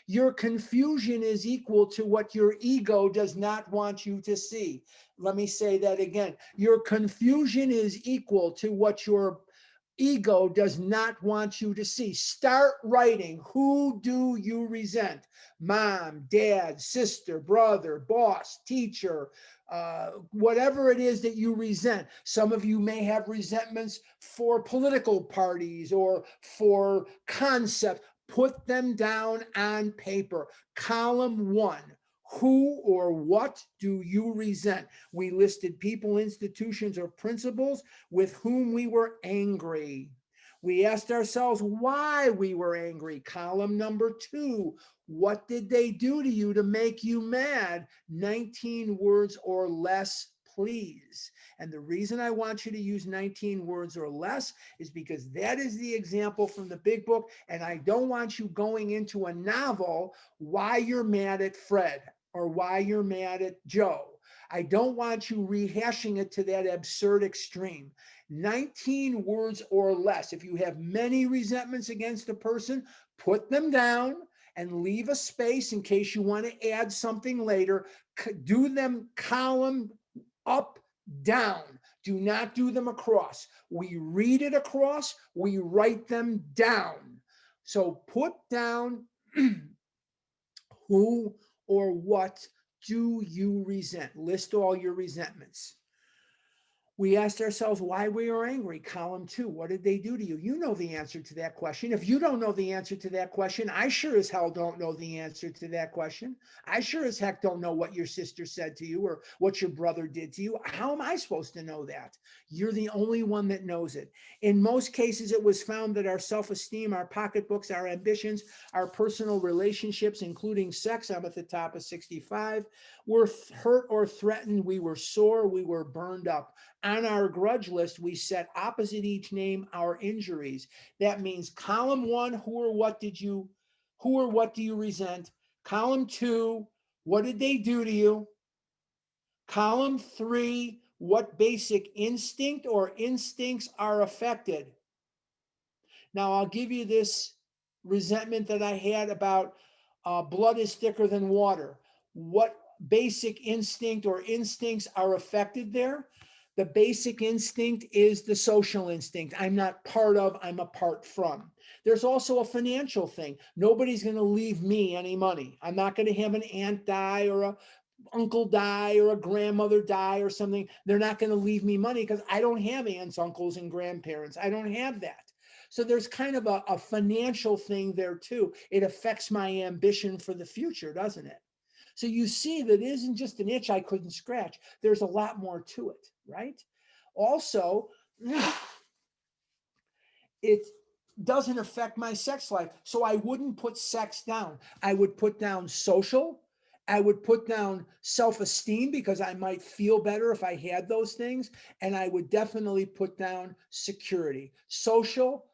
Your confusion is equal to what your ego does not want you to see. Let me say that again. Your confusion is equal to what your ego does not want you to see. Start writing. Who do you resent? Mom, dad, sister, brother, boss, teacher, whatever it is that you resent. Some of you may have resentments for political parties or for concepts. Put them down on paper. Column 1. Who or what do you resent? We listed people, institutions, or principles with whom we were angry. We asked ourselves why we were angry. Column number 2. What did they do to you to make you mad? 19 words or less, please. And the reason I want you to use 19 words or less is because that is the example from the big book. And I don't want you going into a novel why you're mad at Fred or why you're mad at Joe. I don't want you rehashing it to that absurd extreme. 19 words or less. If you have many resentments against a person, put them down and leave a space in case you want to add something later. Do them column up, down. Do not do them across. We read it across, we write them down. So put down who or what do you resent? List all your resentments. We asked ourselves why we were angry. Column 2, what did they do to you? You know the answer to that question. If you don't know the answer to that question, I sure as hell don't know the answer to that question. I sure as heck don't know what your sister said to you or what your brother did to you. How am I supposed to know that? You're the only one that knows it. In most cases, it was found that our self-esteem, our pocketbooks, our ambitions, our personal relationships, including sex, I'm at the top of 65, were hurt or threatened. We were sore, we were burned up. On our grudge list, we set opposite each name our injuries. That means column 1, who or what do you resent? Column 2, what did they do to you? Column 3, what basic instinct or instincts are affected? Now, I'll give you this resentment that I had about blood is thicker than water. What basic instinct or instincts are affected there? The basic instinct is the social instinct. I'm not part of, I'm apart from. There's also a financial thing. Nobody's going to leave me any money. I'm not going to have an aunt die or a uncle die or a grandmother die or something. They're not going to leave me money because I don't have aunts, uncles, and grandparents. I don't have that. So there's kind of a financial thing there too. It affects my ambition for the future, doesn't it? So you see that it isn't just an itch I couldn't scratch. There's a lot more to it, right? Also, it doesn't affect my sex life. So I wouldn't put sex down. I would put down social. I would put down self-esteem because I might feel better if I had those things. And I would definitely put down security. Social,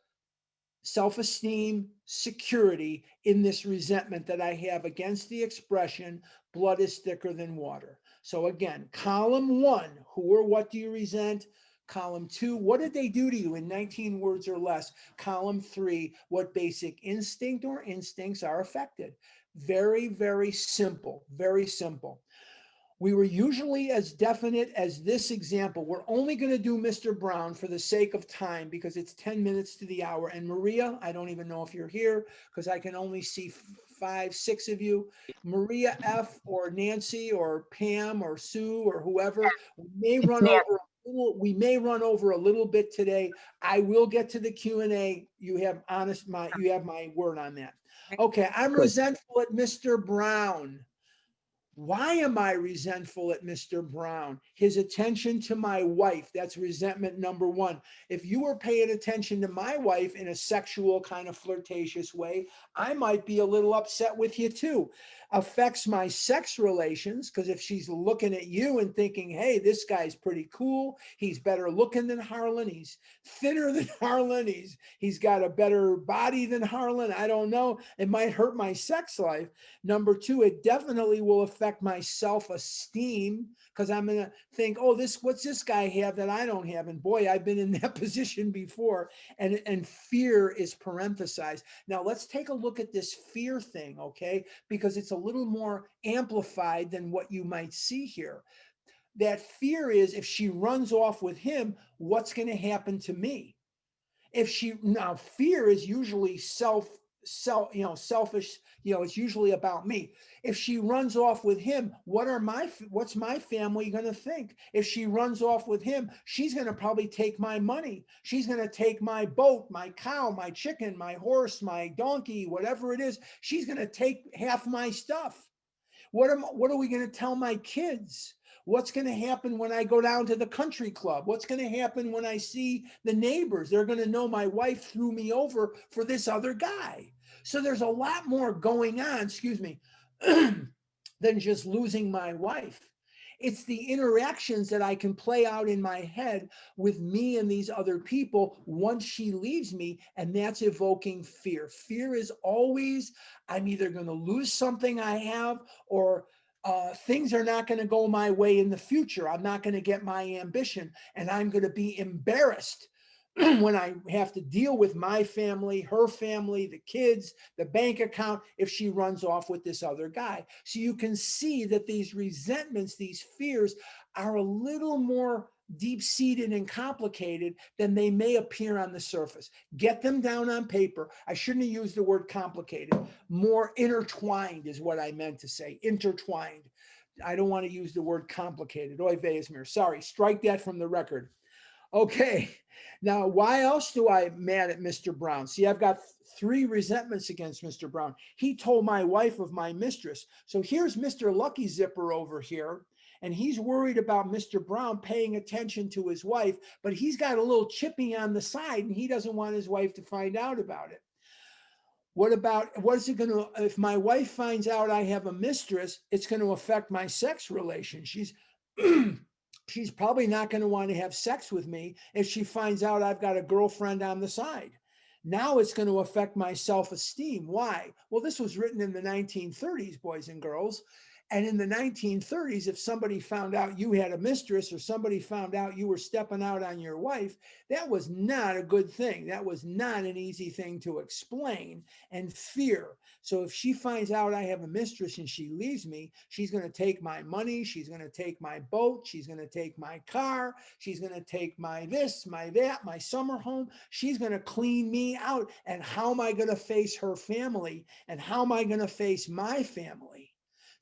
self-esteem, security in this resentment that I have against the expression, blood is thicker than water. So again, column 1, who or what do you resent? Column 2, what did they do to you in 19 words or less? Column 3, what basic instinct or instincts are affected? Very, very simple, very simple. We were usually as definite as this example. We're only going to do Mr. Brown for the sake of time because it's 10 minutes to the hour. And Maria, I don't even know if you're here because I can only see 5, 6 of you. Maria F. or Nancy or Pam or Sue or whoever, we may run over a little bit today. I will get to the Q&A. You have my word on that. Okay, I'm resentful at Mr. Brown. Why am I resentful at Mr. Brown? His attention to my wife. That's resentment number 1. If you were paying attention to my wife in a sexual kind of flirtatious way, I might be a little upset with you too. Affects my sex relations because if she's looking at you and thinking, hey, this guy's pretty cool. He's better looking than Harlan. He's thinner than Harlan. He's got a better body than Harlan. I don't know. It might hurt my sex life. Number 2, it definitely will affect my self-esteem because I'm going to think, oh, what's this guy have that I don't have? And boy, I've been in that position before. And fear is parenthesized. Now let's take a look at this fear thing, okay? Because it's a little more amplified than what you might see here. That fear is if she runs off with him, what's going to happen to me? Now fear is usually selfish, it's usually about me. If she runs off with him, what's my family going to think? If she runs off with him, she's going to probably take my money. She's going to take my boat, my cow, my chicken, my horse, my donkey, whatever it is. She's going to take half my stuff. What are we going to tell my kids? What's going to happen when I go down to the country club? What's going to happen when I see the neighbors? They're going to know my wife threw me over for this other guy. So there's a lot more going on, excuse me, than just losing my wife. It's the interactions that I can play out in my head with me and these other people once she leaves me. And that's evoking fear. Fear is always, I'm either going to lose something I have, or things are not going to go my way in the future. I'm not going to get my ambition, and I'm going to be embarrassed when I have to deal with my family, her family, the kids, the bank account, if she runs off with this other guy. So you can see that these resentments, these fears are a little more deep-seated and complicated than they may appear on the surface. Get them down on paper. I shouldn't have used the word complicated. More intertwined is what I meant to say, intertwined. I don't want to use the word complicated. Oy vey is mir. Sorry, strike that from the record. Okay, now why else do I mad at Mr. Brown? See, I've got 3 resentments against Mr. Brown. He told my wife of my mistress. So here's Mr. Lucky Zipper over here, and he's worried about Mr. Brown paying attention to his wife, but he's got a little chippy on the side, and he doesn't want his wife to find out about it. What is it going to, if my wife finds out I have a mistress, it's going to affect my sex relation. She's probably not going to want to have sex with me if she finds out I've got a girlfriend on the side. Now it's going to affect my self-esteem. Why? Well, this was written in the 1930s, boys and girls. And in the 1930s, if somebody found out you had a mistress, or somebody found out you were stepping out on your wife, that was not a good thing. That was not an easy thing to explain, and fear. So if she finds out I have a mistress and she leaves me, she's going to take my money. She's going to take my boat. She's going to take my car. She's going to take my this, my that, my summer home. She's going to clean me out. And how am I going to face her family? And how am I going to face my family?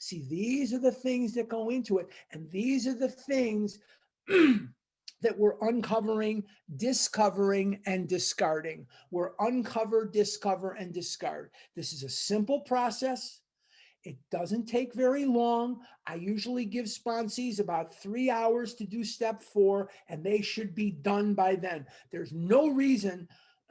See, these are the things that go into it. And these are the things that we're uncovering, discovering, and discarding. We're uncover, discover, and discard. This is a simple process. It doesn't take very long. I usually give sponsees about 3 hours to do step 4, and they should be done by then. There's no reason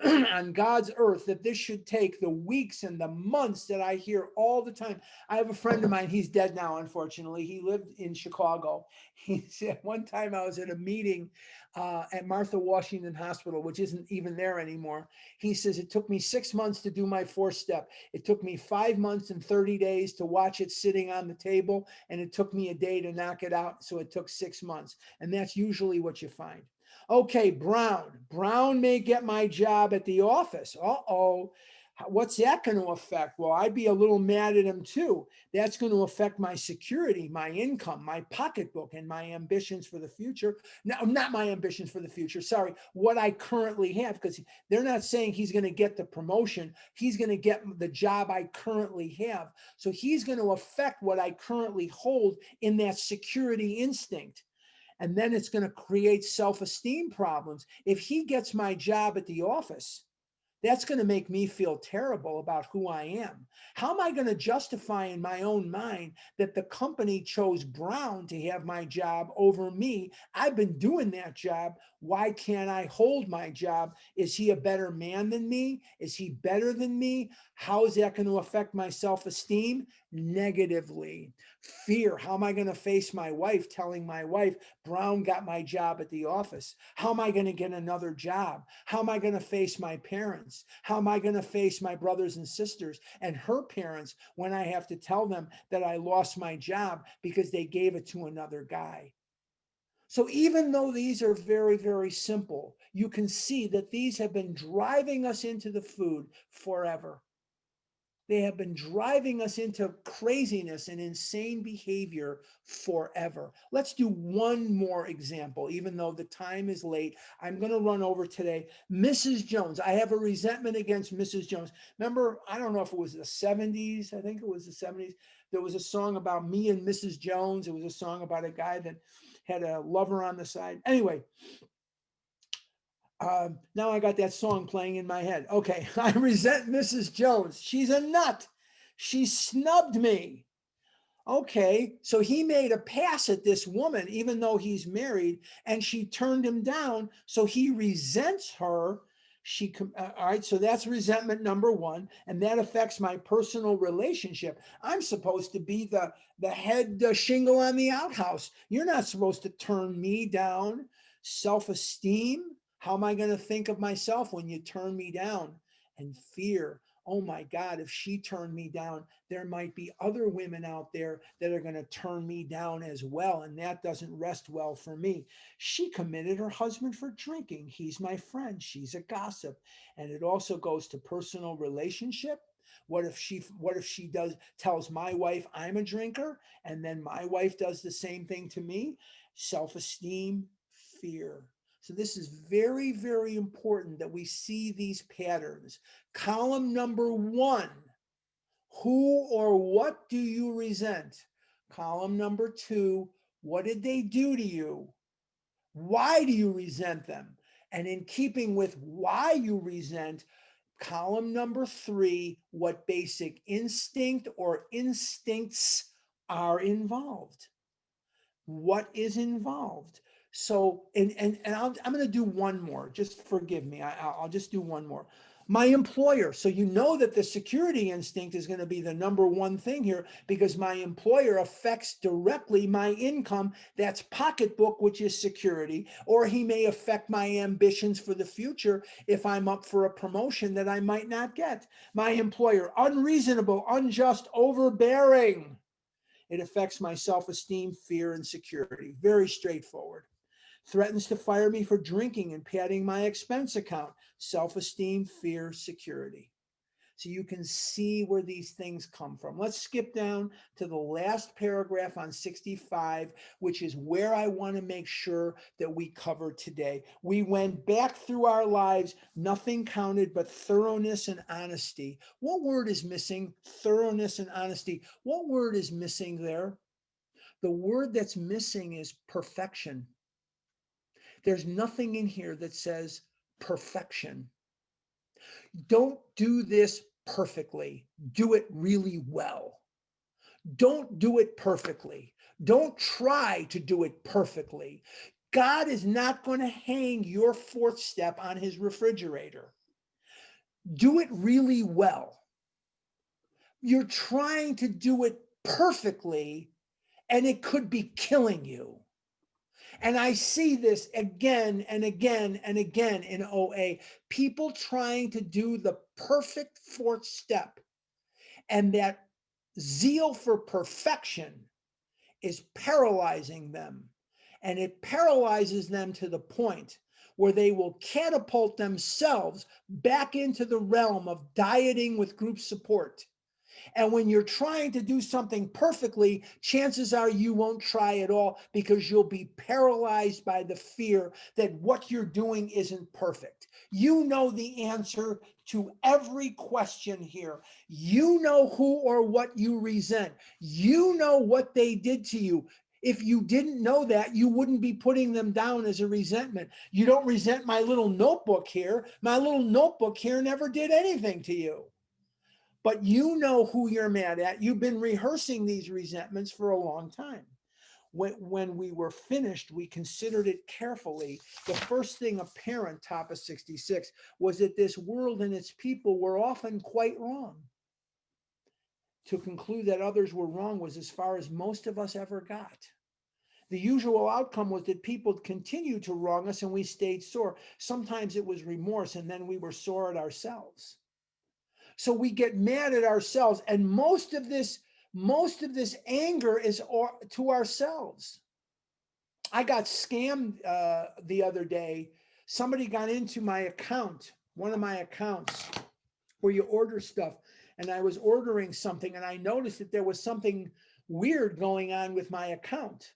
on God's earth that this should take the weeks and the months that I hear all the time. I have a friend of mine, he's dead now, unfortunately. He lived in Chicago. He said one time I was at a meeting at Martha Washington Hospital, which isn't even there anymore. He says, it took me 6 months to do my 4th step. It took me 5 months and 30 days to watch it sitting on the table. And it took me a day to knock it out. So it took 6 months. And that's usually what you find. Okay, Brown. Brown may get my job at the office. Uh-oh. What's that going to affect? Well, I'd be a little mad at him too. That's going to affect my security, my income, my pocketbook, and my ambitions for the future. No, not my ambitions for the future. Sorry, what I currently have, because they're not saying he's going to get the promotion. He's going to get the job I currently have. So he's going to affect what I currently hold in that security instinct. And then it's going to create self-esteem problems. If he gets my job at the office, that's going to make me feel terrible about who I am. How am I going to justify in my own mind that the company chose Brown to have my job over me? I've been doing that job. Why can't I hold my job? Is he a better man than me? Is he better than me? How is that going to affect my self-esteem? Negatively. Fear. How am I going to face my wife telling my wife, Brown got my job at the office? How am I going to get another job? How am I going to face my parents? How am I going to face my brothers and sisters and her parents when I have to tell them that I lost my job because they gave it to another guy? So even though these are very, very simple, you can see that these have been driving us into the food forever. They have been driving us into craziness and insane behavior forever. Let's do one more example, even though the time is late. I'm going to run over today. Mrs. Jones. I have a resentment against Mrs. Jones. Remember, I don't know if it was the 70s. I think it was the 70s. There was a song about me and Mrs. Jones. It was a song about a guy that had a lover on the side. Anyway, now I got that song playing in my head. Okay, I resent Mrs. Jones. She's a nut. She snubbed me. Okay, so he made a pass at this woman, even though he's married, and she turned him down. So he resents her. All right, so that's resentment number one, and that affects my personal relationship. I'm supposed to be the head shingle on the outhouse. You're not supposed to turn me down. Self-esteem, how am I going to think of myself when you turn me down? And fear, oh my God, if she turned me down, there might be other women out there that are going to turn me down as well, and that doesn't rest well for me. She committed her husband for drinking. He's my friend. She's a gossip. And it also goes to personal relationship. What if she tells my wife I'm a drinker, and then my wife does the same thing to me? Self-esteem, fear. So this is very, very important that we see these patterns. Column number one, who or what do you resent? Column number two, what did they do to you? Why do you resent them? And in keeping with why you resent, column number three, what basic instinct or instincts are involved? What is involved? So, I'm going to do one more. Just forgive me. I'll just do one more. My employer. So you know that the security instinct is going to be the number one thing here, because my employer affects directly my income. That's pocketbook, which is security. Or he may affect my ambitions for the future if I'm up for a promotion that I might not get. My employer, unreasonable, unjust, overbearing. It affects my self-esteem, fear, and security. Very straightforward. Threatens to fire me for drinking and padding my expense account. Self-esteem, fear, security. So you can see where these things come from. Let's skip down to the last paragraph on 65, which is where I want to make sure that we cover today. We went back through our lives. Nothing counted but thoroughness and honesty. What word is missing? Thoroughness and honesty. What word is missing there? The word that's missing is perfection. There's nothing in here that says perfection. Don't do this perfectly. Do it really well. Don't do it perfectly. Don't try to do it perfectly. God is not going to hang your fourth step on his refrigerator. Do it really well. You're trying to do it perfectly, and it could be killing you. And I see this again and again and again in OA. People trying to do the perfect fourth step, and that zeal for perfection is paralyzing them. And it paralyzes them to the point where they will catapult themselves back into the realm of dieting with group support. And when you're trying to do something perfectly, chances are you won't try at all, because you'll be paralyzed by the fear that what you're doing isn't perfect. You know the answer to every question here. You know who or what you resent. You know what they did to you. If you didn't know that, you wouldn't be putting them down as a resentment. You don't resent my little notebook here. My little notebook here never did anything to you. But you know who you're mad at. You've been rehearsing these resentments for a long time. When we were finished, we considered it carefully. The first thing apparent, top of 66, was that this world and its people were often quite wrong. To conclude that others were wrong was as far as most of us ever got. The usual outcome was that people continued to wrong us and we stayed sore. Sometimes it was remorse, and then we were sore at ourselves. So we get mad at ourselves, and most of this anger is to ourselves. I got scammed the other day. Somebody got into my account, one of my accounts where you order stuff, and I was ordering something, and I noticed that there was something weird going on with my account.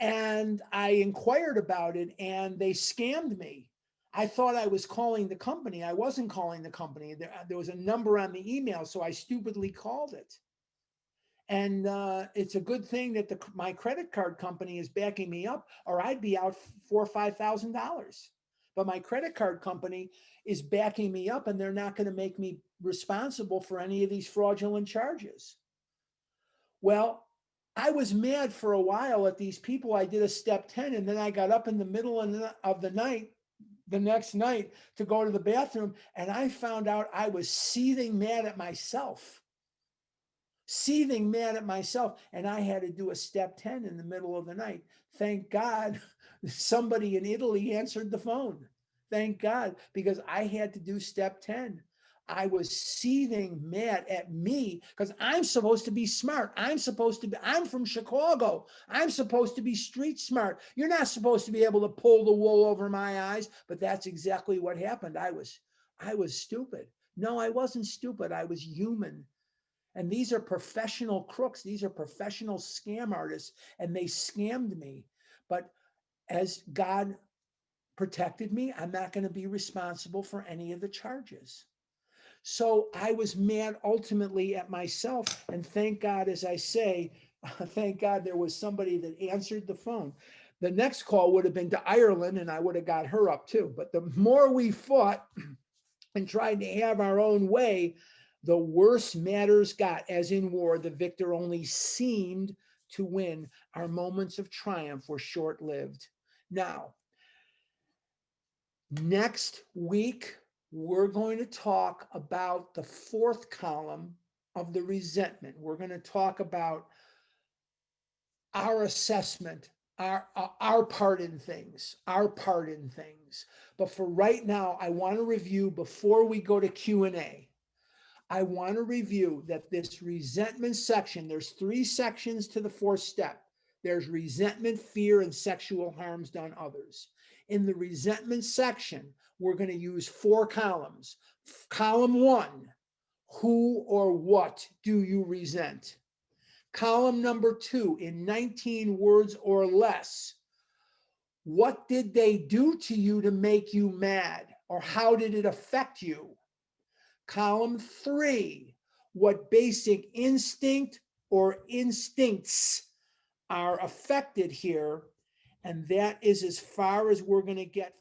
And I inquired about it, and they scammed me. I thought I was calling the company. I wasn't calling the company. There was a number on the email, so I stupidly called it. And it's a good thing that my credit card company is backing me up, or I'd be out $4,000 or $5,000. But my credit card company is backing me up, and they're not going to make me responsible for any of these fraudulent charges. Well, I was mad for a while at these people. I did a step 10, and then I got up in the middle of the night the next night to go to the bathroom, and I found out I was seething mad at myself. Seething mad at myself, and I had to do a step 10 in the middle of the night. Thank God somebody in Italy answered the phone. Thank God, because I had to do step 10. I was seething mad at me because I'm supposed to be smart. I'm from Chicago. I'm supposed to be street smart. You're not supposed to be able to pull the wool over my eyes, but that's exactly what happened. I was stupid. No, I wasn't stupid. I was human. And these are professional crooks. These are professional scam artists, and they scammed me. But as God protected me, I'm not going to be responsible for any of the charges. So I was mad ultimately at myself. And thank God, as I say, thank God there was somebody that answered the phone. The next call would have been to Ireland, and I would have got her up too. But the more we fought and tried to have our own way, the worse matters got. As in war, the victor only seemed to win. Our moments of triumph were short-lived. Now, next week, we're going to talk about the fourth column of the resentment. We're going to talk about our assessment, our part in things, But for right now, I want to review before we go to Q&A. I want to review that this resentment section, there's 3 sections to the 4th step. There's resentment, fear, and sexual harms done others. In the resentment section, we're going to use 4 columns. Column 1, who or what do you resent? Column number 2, in 19 words or less, what did they do to you to make you mad? Or how did it affect you? Column 3, what basic instinct or instincts are affected here. And that is as far as we're going to get